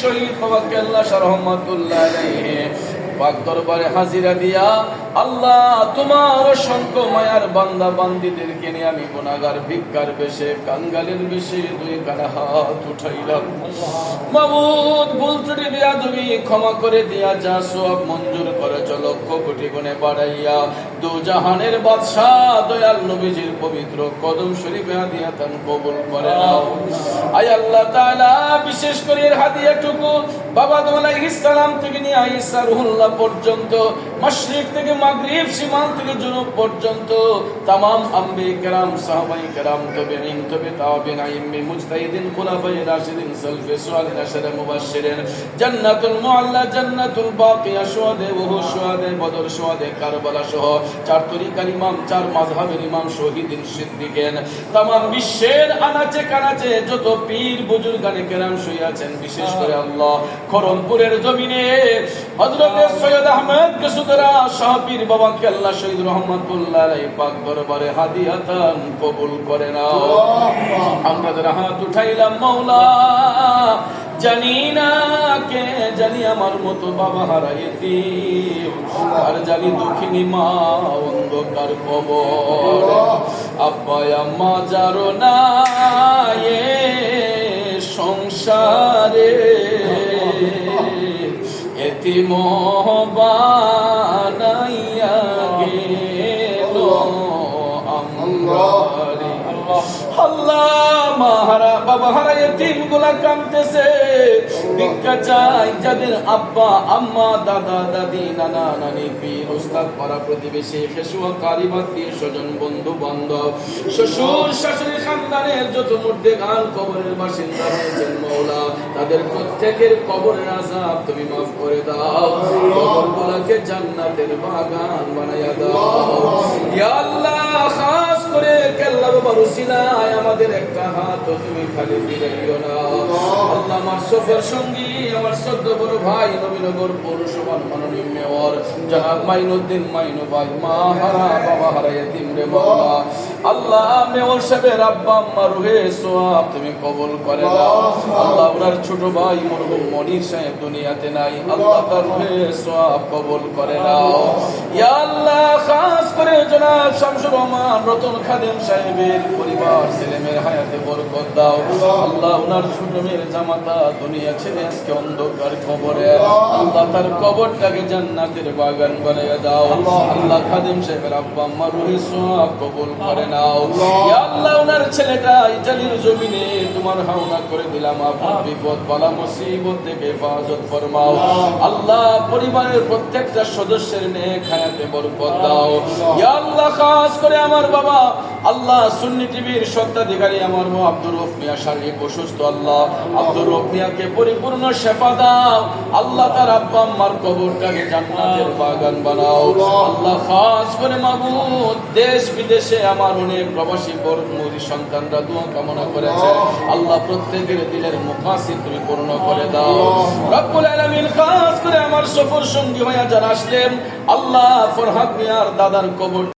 শহীদ বাবা কেল্লা শাহ রহমাতুল্লাহ আলাইহি পাক দরবারে হাজিরা দিয়া আল্লাহ তোমার অসংখ্য মায়ার বান্দা বান্দীদেরকে নিয়ে আমি গুনাহগার ভিক্ষার বেশে কাঙ্গালের বেশে দুই কানা হাত উঠাইলাম। মাবুদ ভুল ত্রুটি বেয়াদবি ক্ষমা করে দিয়া যা সওয়াব মঞ্জুর করেছ লক্ষ কোটি গুণে বাড়াইয়া দু জাহানের বাদশাহ দয়াল নবীজির পবিত্র কদম শরীফে হাদিয়াতান কবুল করে নাও। আয় আল্লাহ তাআলা বিশেষ করে এর হাদিয়াটুকু বাবা আদম আলাইহিস সালাম থেকে নিয়ে ঈসা রুহুল্লাহ পর্যন্ত মাশরিক থেকে মাগরিব সীমান্ত থেকে জুনুব পর্যন্ত तमाम আম্বিয়া کرام সাহাবায়ে کرام তাবেঈন তাবেঈন আইম্মে মুজতাহিদিন খুলাফায়ে রাশিদিন সালফে সালেহিন আশরে মুবাশশিরিন জান্নাতুল মুআল্লা জান্নাতুল বাকিয়া শুহাদা ওয়া শুহাদা বদর শুহাদা কারবালা সহ চার তরিকার ইমাম চার মাযহাবের ইমাম শহীদিন সিদ্দিকিন तमाम বিশ্বের আনাচে কানাচে যত পীর বুজুর্গানে কেরাম শুয়ে আছেন বিশেষ করে আল্লাহ খরমপুরের জমিনে হযরত সৈয়দ আহমদ কেশুদরা শাহ পীর বাবা কেল্লা শহীদ রহমাতুল্লাহ আলাইহি পাক দরবারে হাদিয়াতান কবুল করে নাও। আমরা যারা হাত উঠাইলাম মাওলা জানি না কে জানি আমার মতো বাবা হারাইতি আর জানি দুঃখিনী মা অন্ধকার কবর আব্বা আম্মা যারো না এ সংসারে এতিম বানাইয়া গেল আমরারে আল্লাহ মাহারা বাবা হারা এতিম গুলা কাঁদতেছে ভিক্ষা চাই যাদের আব্বা আম্মা দাদা দাদি নানা নানি পীর উস্তাদ পাড়া প্রতিবেশী খেসুয়া কারিবাত দিয়ে স্বজন বন্ধু বান্ধব শ্বশুর শাশুড়ি খানদানের যত মুর্দে গান কবরের বাসিন্দা হয়েছেন মাওলা তাদের প্রত্যেকের কবরের আযাব তুমি মাফ করে দাও কবরগুলোকে জান্নাতের বাগান বানায়া দাও ইয়া আল্লাহ খাস করে কেল্লা বাবার উসিলায় আমাদের একটা হাত তুমি খালি ফিরাইও না আল্লাহ আমার সফর সঙ্গী আমার সদ্য বড় ভাই নবীনগর পৌরসভার মাননীয় মেয়র জনাব মাইনুদ্দিন মাইনু ভাই মা হারা বাবা হারা এতিম রে বাবা আল্লাহ মেয়র সাহেবের আব্বা আম্মা রুহে সওয়াব তুমি কবুল করে দাও আল্লাহ ওনার ছোট ভাই মরহুম মনির সাহেব দুনিয়াতে নাই আল্লাহ তার রুহে সওয়াব কবুল করে নাও ইয়া আল্লাহ খাস করে জনাব শামসুর রহমান রতন খাদেম সাহেবের পরিবার ছেলেমেয়ের হায়াতে বরকত দাও আল্লাহ ওনার ছোট মেয়ের জামাতা দুনিয়া ছেড়ে আজকে অন্ধকার কবরে আল্লাহ তার কবরটাকে জান্নাতের বাগান বানাইয়া দাও আল্লাহ খাদেম সাহেবের আব্বা আম্মা রুহে সওয়াব কবুল করে নাও ইয়া আল্লাহ ওনার ছেলেটা ইতালির জমিনে তোমার হাওলা করে দিলাম আপন বিপদ বালা মুসিবত থেকে হেফাজত ফরমাও আল্লাহ পরিবারের প্রত্যেকটা সদস্যের নেক হায়াতে বরকত দাও ইয়া আল্লাহ খাস করে আমার বাবা আল্লাহ সুন্নি টিভির স্বত্বাধিকারী আমার মো আব্দুর রউফ মিয়া শারীরিক অসুস্থ আল্লাহ আব্দুর রউফ মিয়াকে পরিপূর্ণ শিফা দাও আল্লাহ তার আব্বা আম্মার কবরটাকে জান্নাতের বাগান বানাও আল্লাহ খাস করে মাবুদ দেশ বিদেশে আমার অনেক প্রবাসী মুরিদ সন্তানরা দোয়া কামনা করেছে আল্লাহ প্রত্যেকের দিলের মুকাসিদ তুমি পূর্ণ করে দাও রব্বুল আলামিন খাস করে আমার সফর সঙ্গী হয়ে যারা আসলেন আল্লাহ ফরহাদ মিয়ার দাদার কবর